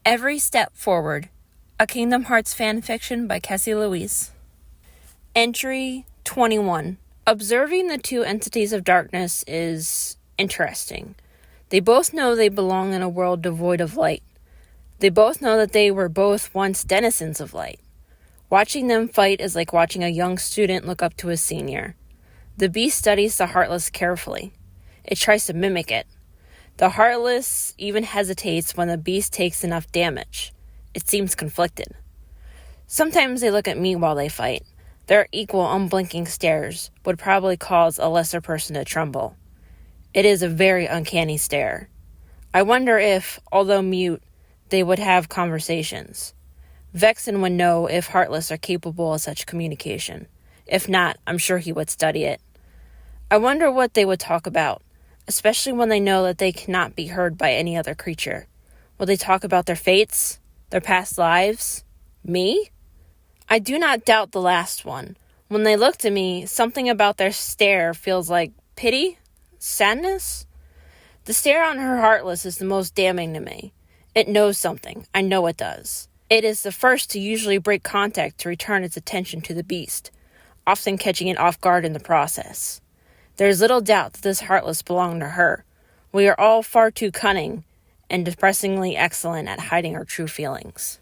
Every Step Forward, a Kingdom Hearts fanfiction by Kessie-Louise. Entry 21. Observing the two entities of darkness is interesting. They both know they belong in a world devoid of light. They both know that they were both once denizens of light. Watching them fight is like watching a young student look up to a senior. The beast studies the Heartless carefully. It tries to mimic it. The Heartless even hesitates when the beast takes enough damage. It seems conflicted. Sometimes they look at me while they fight. Their equal unblinking stares would probably cause a lesser person to tremble. It is a very uncanny stare. I wonder if, although mute, they would have conversations. Vexen would know if Heartless are capable of such communication. If not, I'm sure he would study it. I wonder what they would talk about, especially when they know that they cannot be heard by any other creature. Will they talk about their fates? Their past lives? Me? I do not doubt the last one. When they look to me, something about their stare feels like pity? Sadness? The stare on her Heartless is the most damning to me. It knows something. I know it does. It is the first to usually break contact to return its attention to the beast, often catching it off guard in the process. There is little doubt that this Heartless belonged to her. We are all far too cunning and depressingly excellent at hiding our true feelings.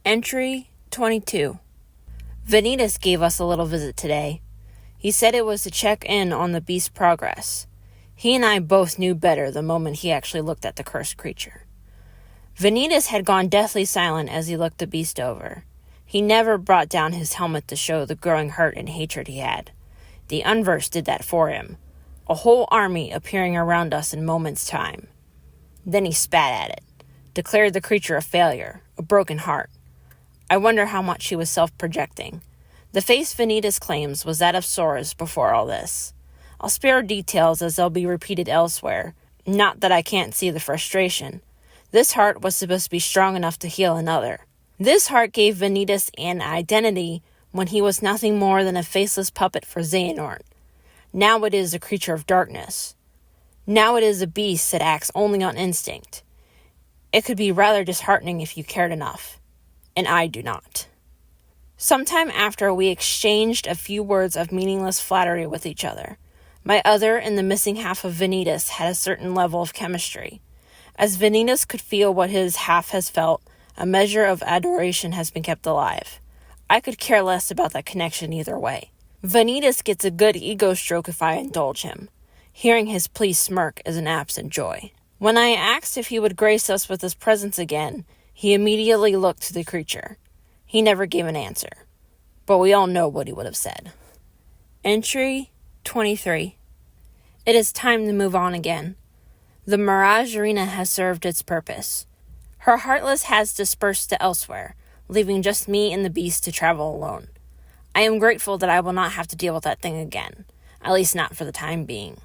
Entry 22. Vanitas gave us a little visit today. He said it was to check in on the beast's progress. He and I both knew better the moment he actually looked at the cursed creature. Vanitas had gone deathly silent as he looked the beast over. He never brought down his helmet to show the growing hurt and hatred he had. The Unverse did that for him, a whole army appearing around us in moments' time. Then he spat at it, declared the creature a failure, a broken heart. I wonder how much he was self-projecting. The face Vanitas claims was that of Sora's before all this. I'll spare details as they'll be repeated elsewhere, not that I can't see the frustration. This heart was supposed to be strong enough to heal another. This heart gave Vanitas an identity when he was nothing more than a faceless puppet for Xehanort. Now it is a creature of darkness. Now it is a beast that acts only on instinct. It could be rather disheartening if you cared enough, and I do not. Sometime after, we exchanged a few words of meaningless flattery with each other. My other and the missing half of Vanitas had a certain level of chemistry. As Vanitas could feel what his half has felt, a measure of adoration has been kept alive. I could care less about that connection either way. Vanitas gets a good ego stroke if I indulge him. Hearing his pleased smirk is an absent joy. When I asked if he would grace us with his presence again, he immediately looked to the creature. He never gave an answer, but we all know what he would have said. Entry 23. It is time to move on again. The Mirage Arena has served its purpose. Her Heartless has dispersed to elsewhere, leaving just me and the beast to travel alone. I am grateful that I will not have to deal with that thing again, at least not for the time being.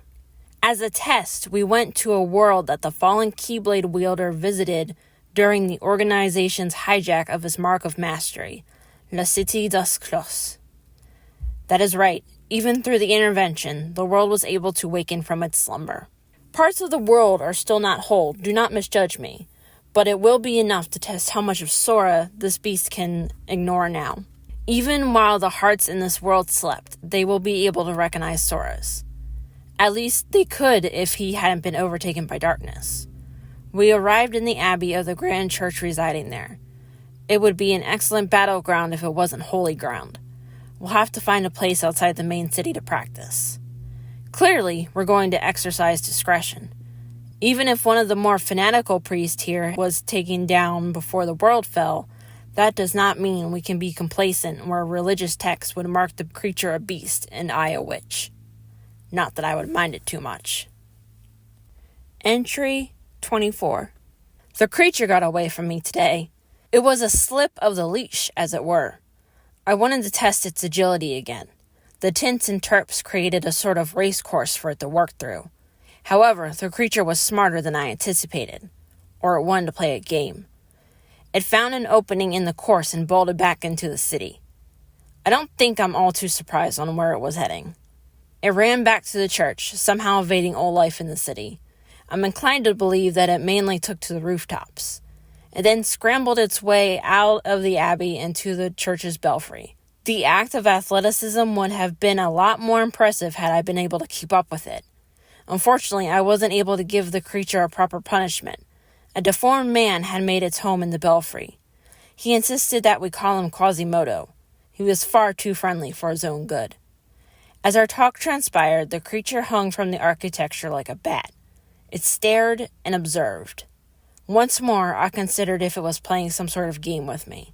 As a test, we went to a world that the fallen Keyblade wielder visited during the organization's hijack of his Mark of Mastery, La Cité des Clos. That is right, even through the intervention, the world was able to waken from its slumber. Parts of the world are still not whole, do not misjudge me, but it will be enough to test how much of Sora this beast can ignore now. Even while the hearts in this world slept, they will be able to recognize Sora's. At least they could if he hadn't been overtaken by darkness. We arrived in the abbey of the Grand Church residing there. It would be an excellent battleground if it wasn't holy ground. We'll have to find a place outside the main city to practice. Clearly, we're going to exercise discretion. Even if one of the more fanatical priests here was taken down before the world fell, that does not mean we can be complacent where religious texts would mark the creature a beast and I a witch. Not that I would mind it too much. Entry 24. The creature got away from me today. It was a slip of the leash, as it were. I wanted to test its agility again. The tints and terps created a sort of race course for it to work through. However, the creature was smarter than I anticipated, or it wanted to play a game. It found an opening in the course and bolted back into the city. I don't think I'm all too surprised on where it was heading. It ran back to the church, somehow evading all life in the city. I'm inclined to believe that it mainly took to the rooftops. and then scrambled its way out of the abbey into the church's belfry. The act of athleticism would have been a lot more impressive had I been able to keep up with it. Unfortunately, I wasn't able to give the creature a proper punishment. A deformed man had made its home in the belfry. He insisted that we call him Quasimodo. He was far too friendly for his own good. As our talk transpired, the creature hung from the architecture like a bat. It stared and observed. Once more, I considered if it was playing some sort of game with me.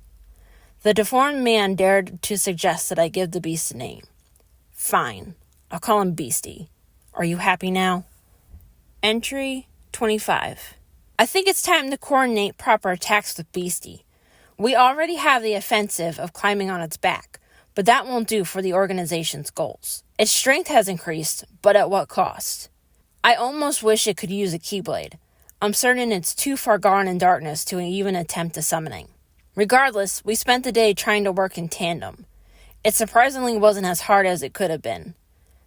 The deformed man dared to suggest that I give the beast a name. Fine, I'll call him Beastie. Are you happy now? Entry 25. I think it's time to coordinate proper attacks with Beastie. We already have the offensive of climbing on its back, but that won't do for the organization's goals. Its strength has increased, but at what cost? I almost wish it could use a Keyblade. I'm certain it's too far gone in darkness to even attempt a summoning. Regardless, we spent the day trying to work in tandem. It surprisingly wasn't as hard as it could have been.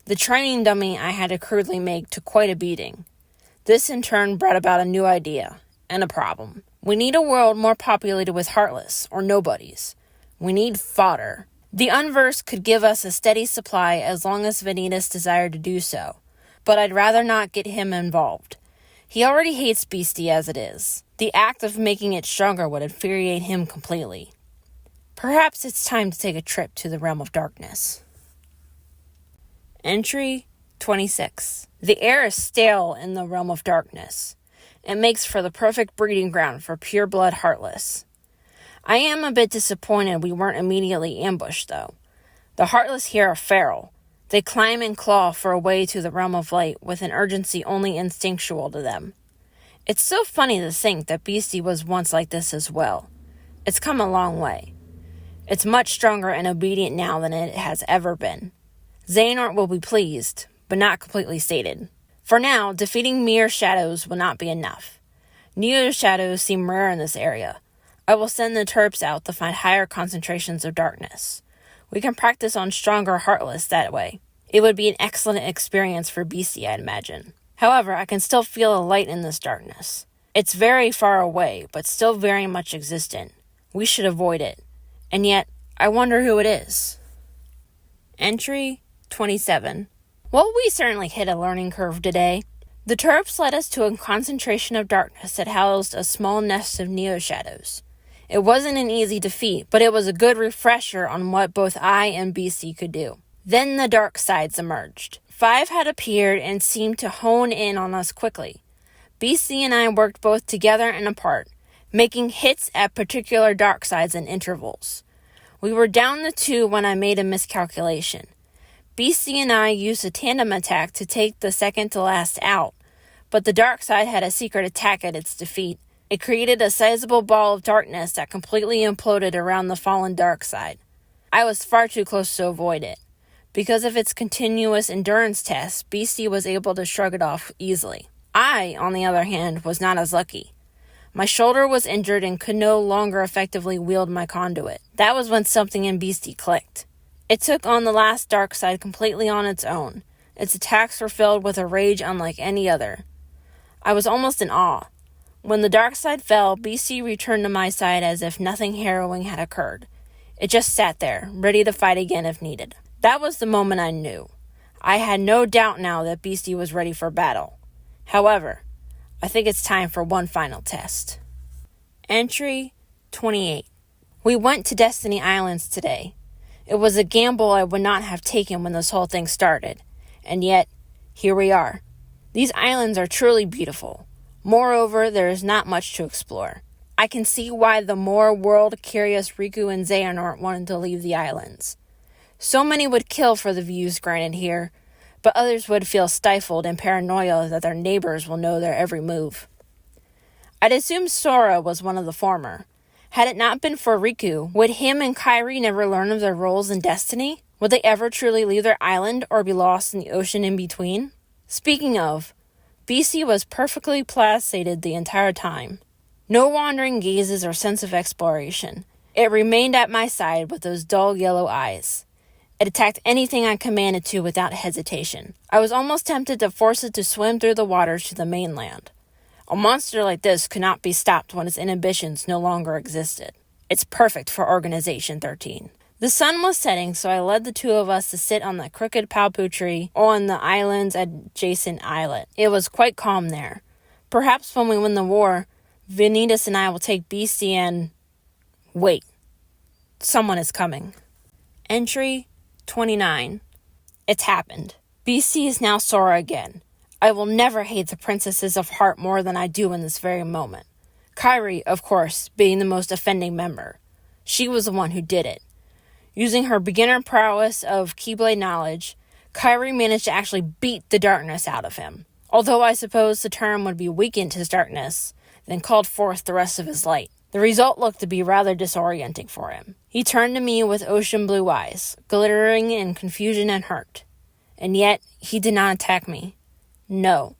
The training dummy I had to crudely make took quite a beating. This in turn brought about a new idea, and a problem. We need a world more populated with heartless, or nobodies. We need fodder. The Unverse could give us a steady supply as long as Vanitas desired to do so, but I'd rather not get him involved. He already hates Beastie as it is. The act of making it stronger would infuriate him completely. Perhaps it's time to take a trip to the realm of darkness. Entry 26. The air is stale in the realm of darkness. It makes for the perfect breeding ground for pure-blood heartless. I am a bit disappointed we weren't immediately ambushed, though. The heartless here are feral. They climb and claw for a way to the realm of light with an urgency only instinctual to them. It's so funny to think that Beastie was once like this as well. It's come a long way. It's much stronger and obedient now than it has ever been. Xehanort will be pleased, but not completely sated. For now, defeating mere shadows will not be enough. Neo shadows seem rare in this area. I will send the Terps out to find higher concentrations of darkness. We can practice on stronger heartless that way. It would be an excellent experience for Beastie, I'd imagine. However, I can still feel a light in this darkness. It's very far away, but still very much existent. We should avoid it. And yet, I wonder who it is. Entry 27. Well, we certainly hit a learning curve today. The Terps led us to a concentration of darkness that housed a small nest of neo-shadows. It wasn't an easy defeat, but it was a good refresher on what both I and BC could do. Then the dark sides emerged. 5 had appeared and seemed to hone in on us quickly. BC and I worked both together and apart, making hits at particular dark sides in intervals. We were down to 2 when I made a miscalculation. BC and I used a tandem attack to take the second to last out, but the dark side had a secret attack at its defeat. It created a sizable ball of darkness that completely imploded around the fallen dark side. I was far too close to avoid it. Because of its continuous endurance test, BC was able to shrug it off easily. I, on the other hand, was not as lucky. My shoulder was injured and could no longer effectively wield my conduit. That was when something in Beastie clicked. It took on the last dark side completely on its own. Its attacks were filled with a rage unlike any other. I was almost in awe. When the dark side fell, BC returned to my side as if nothing harrowing had occurred. It just sat there, ready to fight again if needed. That was the moment I knew. I had no doubt now that Beastie was ready for battle. However, I think it's time for one final test. Entry 28. We went to Destiny Islands today. It was a gamble I would not have taken when this whole thing started. And yet, here we are. These islands are truly beautiful. Moreover, there is not much to explore. I can see why the more world-curious Riku and Xehanort wanted to leave the islands. So many would kill for the views granted here, but others would feel stifled in paranoia that their neighbors will know their every move. I'd assume Sora was one of the former. Had it not been for Riku, would him and Kairi never learn of their roles in Destiny? Would they ever truly leave their island or be lost in the ocean in between? Speaking of, BC was perfectly placated the entire time. No wandering gazes or sense of exploration. It remained at my side with those dull yellow eyes. It attacked anything I commanded to without hesitation. I was almost tempted to force it to swim through the waters to the mainland. A monster like this could not be stopped when its inhibitions no longer existed. It's perfect for Organization 13. The sun was setting, so I led the two of us to sit on the crooked palpu tree on the island's adjacent islet. It was quite calm there. Perhaps when we win the war, Vanitas and I will take BC and... Wait. Someone is coming. Entry 29. It's happened. BC is now Sora again. I will never hate the princesses of Heart more than I do in this very moment. Kairi, of course, being the most offending member. She was the one who did it. Using her beginner prowess of Keyblade knowledge, Kairi managed to actually beat the darkness out of him. Although I suppose the term would be weakened his darkness, then called forth the rest of his light. The result looked to be rather disorienting for him. He turned to me with ocean blue eyes, glittering in confusion and hurt. And yet, he did not attack me. No.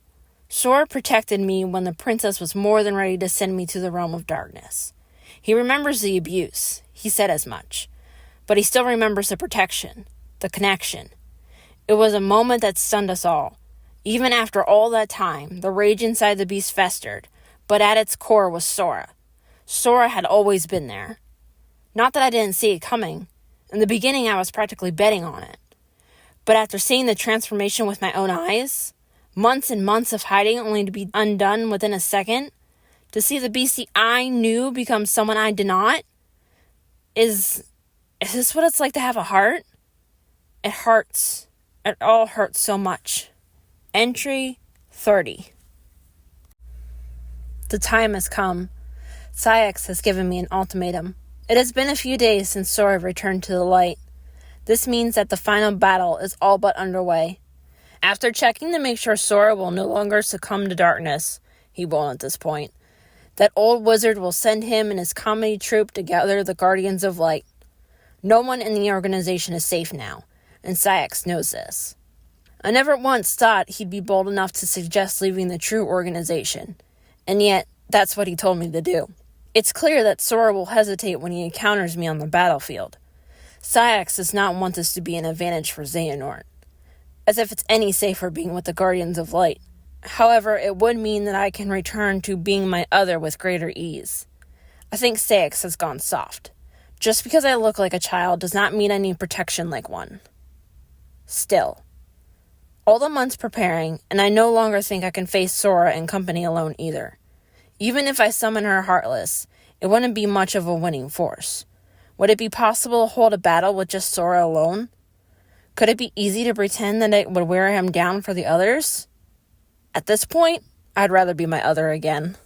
Sora protected me when the princess was more than ready to send me to the realm of darkness. He remembers the abuse. He said as much. But he still remembers the protection, the connection. It was a moment that stunned us all. Even after all that time, the rage inside the beast festered, but at its core was Sora. Sora had always been there. Not that I didn't see it coming. In the beginning, I was practically betting on it. But after seeing the transformation with my own eyes, months and months of hiding only to be undone within a second, to see the beastie I knew become someone I did not, is this what it's like to have a heart? It hurts. It all hurts so much. Entry 30. The time has come. Saïx has given me an ultimatum. It has been a few days since Sora returned to the light. This means that the final battle is all but underway. After checking to make sure Sora will no longer succumb to darkness, he won't at this point, that old wizard will send him and his comedy troupe to gather the Guardians of Light. No one in the organization is safe now, and Saïx knows this. I never once thought he'd be bold enough to suggest leaving the true organization, and yet that's what he told me to do. It's clear that Sora will hesitate when he encounters me on the battlefield. Saïx does not want this to be an advantage for Xehanort, as if it's any safer being with the Guardians of Light. However, it would mean that I can return to being my other with greater ease. I think Saïx has gone soft. Just because I look like a child does not mean I need protection like one. Still, all the months preparing, and I no longer think I can face Sora and company alone either. Even if I summon her Heartless, it wouldn't be much of a winning force. Would it be possible to hold a battle with just Sora alone? Could it be easy to pretend that it would wear him down for the others? At this point, I'd rather be my other again.